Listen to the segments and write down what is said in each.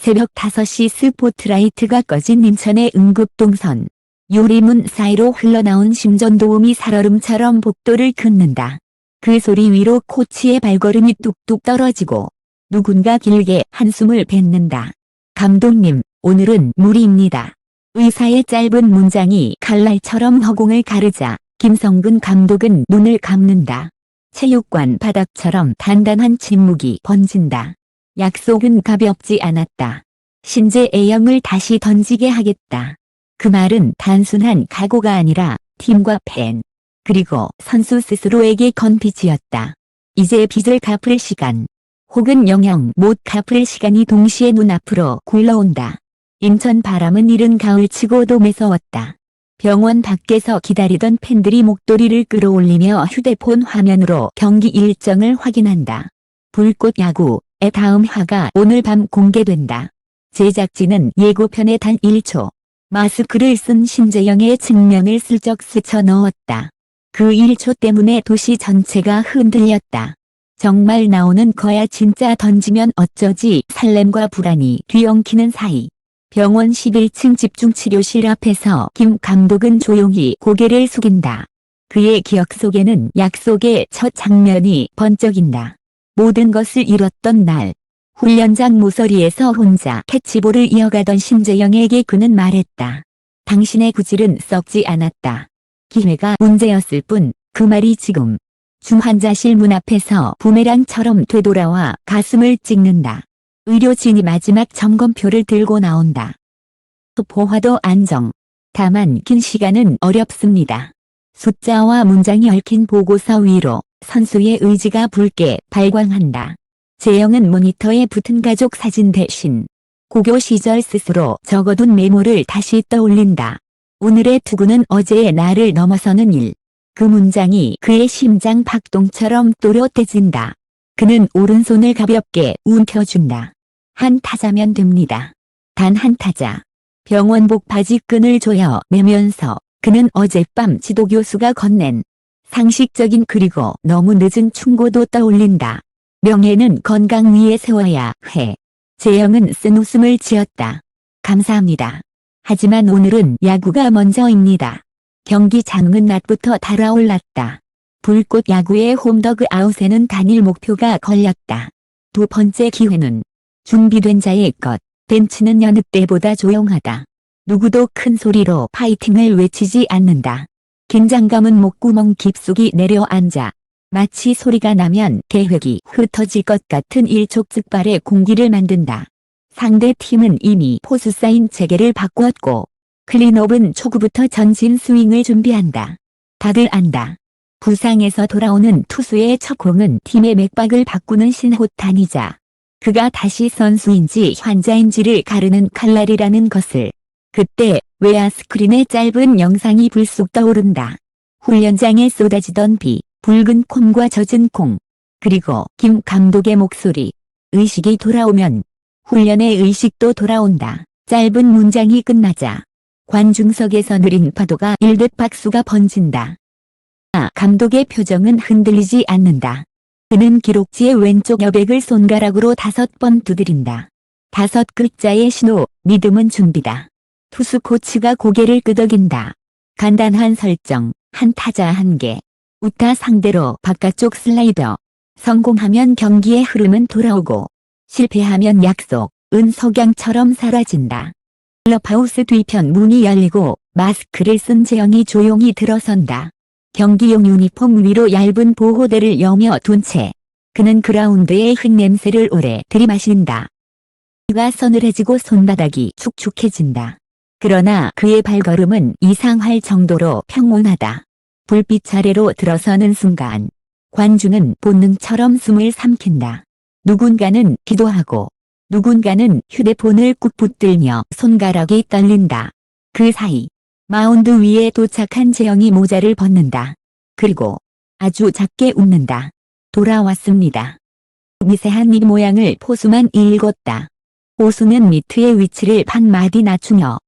새벽 5시 스포트라이트가 꺼진 인천의 응급동선. 요리문 사이로 흘러나온 심전도움이 살얼음처럼 복도를 긋는다. 그 소리 위로 코치의 발걸음이 뚝뚝 떨어지고 누군가 길게 한숨을 뱉는다. 감독님, 오늘은 무리입니다. 의사의 짧은 문장이 칼날처럼 허공을 가르자 김성근 감독은 눈을 감는다. 체육관 바닥처럼 단단한 침묵이 번진다. 약속은 가볍지 않았다. 신재 A형을 다시 던지게 하겠다. 그 말은 단순한 각오가 아니라 팀과 팬, 그리고 선수 스스로에게 건 빚이었다. 이제 빚을 갚을 시간, 혹은 영영 못 갚을 시간이 동시에 눈앞으로 굴러온다. 인천 바람은 이른 가을치고도 매서웠다. 병원 밖에서 기다리던 팬들이 목도리를 끌어올리며 휴대폰 화면으로 경기 일정을 확인한다. 불꽃 야구의 다음 화가 오늘 밤 공개된다. 제작진은 예고편에 단 1초 마스크를 쓴 신재영의 측면을 슬쩍 스쳐 넣었다. 그 1초 때문에 도시 전체가 흔들렸다. 정말 나오는 거야 진짜 던지면 어쩌지 설렘과 불안이 뒤엉키는 사이. 병원 11층 집중치료실 앞에서 김 감독은 조용히 고개를 숙인다. 그의 기억 속에는 약속의 첫 장면이 번쩍인다. 모든 것을 잃었던 날. 훈련장 모서리에서 혼자 캐치볼을 이어가던 신재영에게 그는 말했다. 당신의 구질은 썩지 않았다. 기회가 문제였을 뿐 그 말이 지금 중환자실 문 앞에서 부메랑처럼 되돌아와 가슴을 찍는다. 의료진이 마지막 점검표를 들고 나온다. 보화도 안정. 다만 긴 시간은 어렵습니다. 숫자와 문장이 얽힌 보고서 위로 선수의 의지가 붉게 발광한다. 재영은 모니터에 붙은 가족 사진 대신 고교 시절 스스로 적어둔 메모를 다시 떠올린다. 오늘의 투구는 어제의 나를 넘어서는 일. 그 문장이 그의 심장 박동처럼 또렷해진다. 그는 오른손을 가볍게 움켜준다. 한 타자면 됩니다. 단 한 타자. 병원복 바지끈을 조여 매면서 그는 어젯밤 지도교수가 건넨 상식적인 그리고 너무 늦은 충고도 떠올린다. 명예는 건강 위에 세워야 해. 재영은 쓴 웃음을 지었다. 감사합니다. 하지만 오늘은 야구가 먼저입니다. 경기장은 낮부터 달아올랐다. 불꽃 야구의 홈더그 아웃에는 단일 목표가 걸렸다. 두 번째 기회는 준비된 자의 것. 벤치는 여느 때보다 조용하다. 누구도 큰 소리로 파이팅을 외치지 않는다. 긴장감은 목구멍 깊숙이 내려앉아 마치 소리가 나면 계획이 흩어질 것 같은 일촉즉발의 공기를 만든다. 상대 팀은 이미 포수 사인 체계를 바꿨고 클린업은 초구부터 전진 스윙을 준비한다. 다들 안다. 부상에서 돌아오는 투수의 첫 공은 팀의 맥박을 바꾸는 신호탄이자 그가 다시 선수인지 환자인지를 가르는 칼날이라는 것을. 그때 외야 스크린의 짧은 영상이 불쑥 떠오른다. 훈련장에 쏟아지던 비, 붉은 콩과 젖은 콩, 그리고 김 감독의 목소리. 의식이 돌아오면 훈련의 의식도 돌아온다. 짧은 문장이 끝나자 관중석에서 느린 파도가 일듯 박수가 번진다. 감독의 표정은 흔들리지 않는다. 그는 기록지의 왼쪽 여백을 손가락으로 5번 두드린다. 5글자의 신호, 믿음은 준비다. 투수 코치가 고개를 끄덕인다. 간단한 설정, 한 타자 1개. 우타 상대로 바깥쪽 슬라이더. 성공하면 경기의 흐름은 돌아오고 실패하면 약속은 석양처럼 사라진다. 클럽하우스 뒤편 문이 열리고 마스크를 쓴 재영이 조용히 들어선다. 경기용 유니폼 위로 얇은 보호대를 여며 둔 채 그는 그라운드의 흙냄새를 오래 들이마신다. 그가 서늘해지고 손바닥이 축축해진다. 그러나 그의 발걸음은 이상할 정도로 평온하다. 불빛 아래로 들어서는 순간 관중은 본능처럼 숨을 삼킨다. 누군가는 기도하고 누군가는 휴대폰을 꾹 붙들며 손가락이 떨린다. 그 사이 마운드 위에 도착한 재영이 모자를 벗는다. 그리고 아주 작게 웃는다. 돌아왔습니다. 미세한 입 모양을 포수만 읽었다. 포수는 미트의 위치를 반마디 낮추며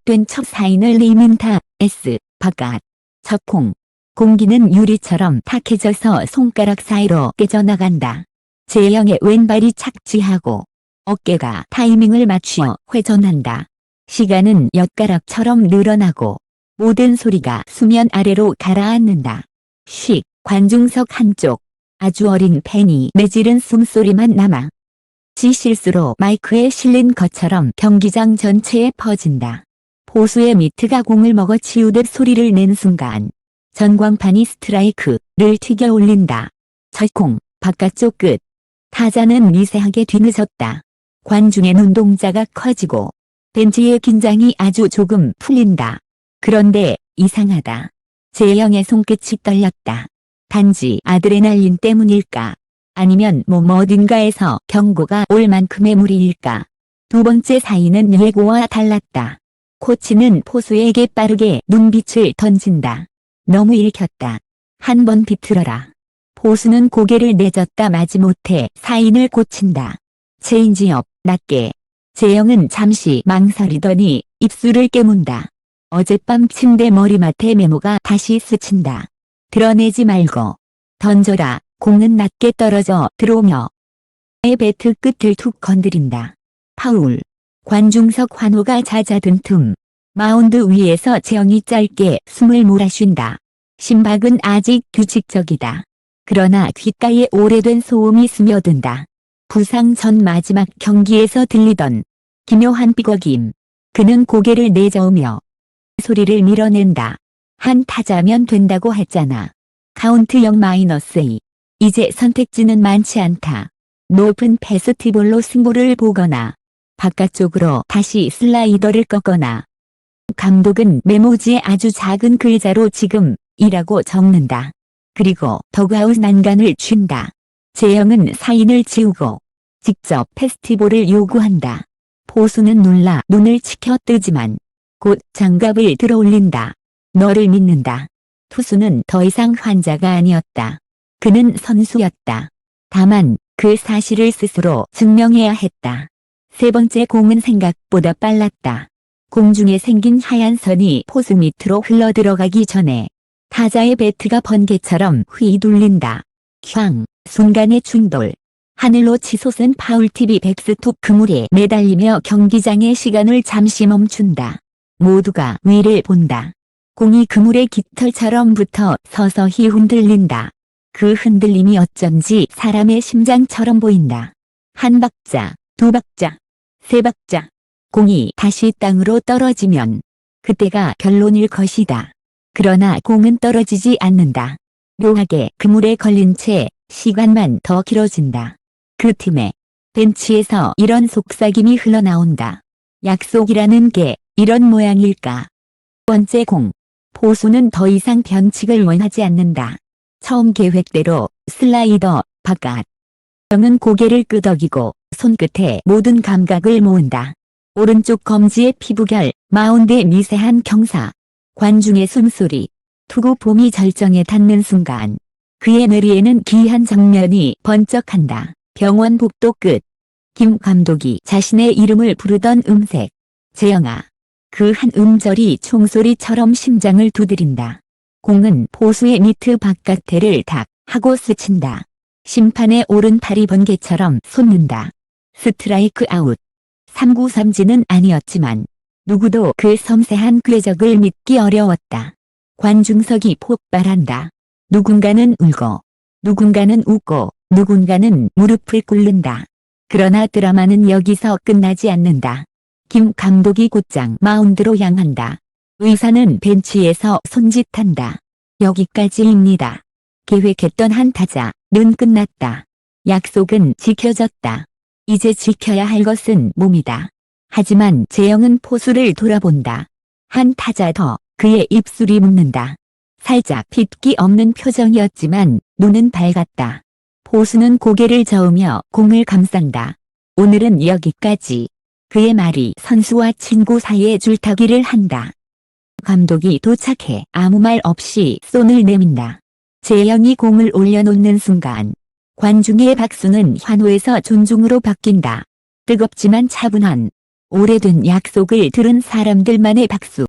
된 첫 사인을 리민타 S 바깥 첫 공. 공기는 유리처럼 탁해져서 손가락 사이로 깨져나간다. 재영의 왼발이 착지하고 어깨가 타이밍을 맞추어 회전한다. 시간은 엿가락처럼 늘어나고 모든 소리가 수면 아래로 가라앉는다. 쉭, 관중석 한쪽. 아주 어린 팬이 내지른 숨소리만 남아. 지 실수로 마이크에 실린 것처럼 경기장 전체에 퍼진다. 포수의 미트가 공을 먹어 치우듯 소리를 낸 순간 전광판이 스트라이크를 튀겨 올린다. 첫 공, 바깥쪽 끝. 타자는 미세하게 뒤늦었다. 관중의 눈동자가 커지고 벤치의 긴장이 아주 조금 풀린다. 그런데 이상하다. 재영의 손끝이 떨렸다. 단지 아드레날린 때문일까? 아니면 몸 어딘가에서 경고가 올 만큼의 무리일까? 두 번째 사인은 예고와 달랐다. 코치는 포수에게 빠르게 눈빛을 던진다. 너무 읽혔다. 한 번 비틀어라. 포수는 고개를 내젓다 마지못해 사인을 고친다. 체인지업, 낮게. 재영은 잠시 망설이더니 입술을 깨문다. 어젯밤 침대 머리맡에 메모가 다시 스친다. 드러내지 말고 던져라. 공은 낮게 떨어져 들어오며 의 배트 끝을 툭 건드린다. 파울. 관중석 환호가 잦아든 틈 마운드 위에서 재영이 짧게 숨을 몰아쉰다. 심박은 아직 규칙적이다. 그러나 귓가에 오래된 소음이 스며든다. 부상 전 마지막 경기에서 들리던 기묘한 삐걱임. 그는 고개를 내저으며 소리를 밀어낸다. 한 타자면 된다고 했잖아. 카운트 0-2. 이제 선택지는 많지 않다. 높은 페스티벌로 승부를 보거나 바깥쪽으로 다시 슬라이더를 꺾거나. 감독은 메모지에 아주 작은 글자로 지금이라고 적는다. 그리고 더그아웃 난간을 춘다. 재영은 사인을 지우고 직접 페스티벌을 요구한다. 포수는 놀라 눈을 치켜뜨지만 곧 장갑을 들어올린다. 너를 믿는다. 투수는 더 이상 환자가 아니었다. 그는 선수였다. 다만 그 사실을 스스로 증명해야 했다. 세 번째 공은 생각보다 빨랐다. 공중에 생긴 하얀 선이 포수 밑으로 흘러들어가기 전에 타자의 배트가 번개처럼 휘둘린다. 쾅, 순간의 충돌. 하늘로 치솟은 파울팁이 백스톱 그물에 매달리며 경기장의 시간을 잠시 멈춘다. 모두가 위를 본다. 공이 그물의 깃털처럼 붙어 서서히 흔들린다. 그 흔들림이 어쩐지 사람의 심장처럼 보인다. 한 박자, 두 박자, 세 박자. 공이 다시 땅으로 떨어지면 그때가 결론일 것이다. 그러나 공은 떨어지지 않는다. 묘하게 그물에 걸린 채 시간만 더 길어진다. 그 틈에 벤치에서 이런 속삭임이 흘러나온다. 약속이라는 게 이런 모양일까? 번째 공. 포수는 더 이상 변칙을 원하지 않는다. 처음 계획대로 슬라이더 바깥. 영은 고개를 끄덕이고 손끝에 모든 감각을 모은다. 오른쪽 검지의 피부결, 마운드의 미세한 경사, 관중의 숨소리, 투구 폼이 절정에 닿는 순간 그의 뇌리에는 기이한 장면이 번쩍한다. 병원 복도 끝. 김 감독이 자신의 이름을 부르던 음색. 재영아. 그 한 음절이 총소리처럼 심장을 두드린다. 공은 포수의 미트 바깥에를 탁 하고 스친다. 심판의 오른팔이 번개처럼 솟는다. 스트라이크 아웃. 3구 삼진은 아니었지만 누구도 그 섬세한 궤적을 믿기 어려웠다. 관중석이 폭발한다. 누군가는 울고 누군가는 웃고 누군가는 무릎을 꿇는다. 그러나 드라마는 여기서 끝나지 않는다. 김 감독이 곧장 마운드로 향한다. 의사는 벤치에서 손짓한다. 여기까지입니다. 계획했던 한 타자는 끝났다. 약속은 지켜졌다. 이제 지켜야 할 것은 몸이다. 하지만 재영은 포수를 돌아본다. 한 타자 더. 그의 입술이 묻는다. 살짝 핏기 없는 표정이었지만 눈은 밝았다. 포수는 고개를 저으며 공을 감싼다. 오늘은 여기까지. 그의 말이 선수와 친구 사이에 줄타기를 한다. 감독이 도착해 아무 말 없이 손을 내민다. 재영이 공을 올려놓는 순간 관중의 박수는 환호에서 존중으로 바뀐다. 뜨겁지만 차분한 오래된 약속을 들은 사람들만의 박수.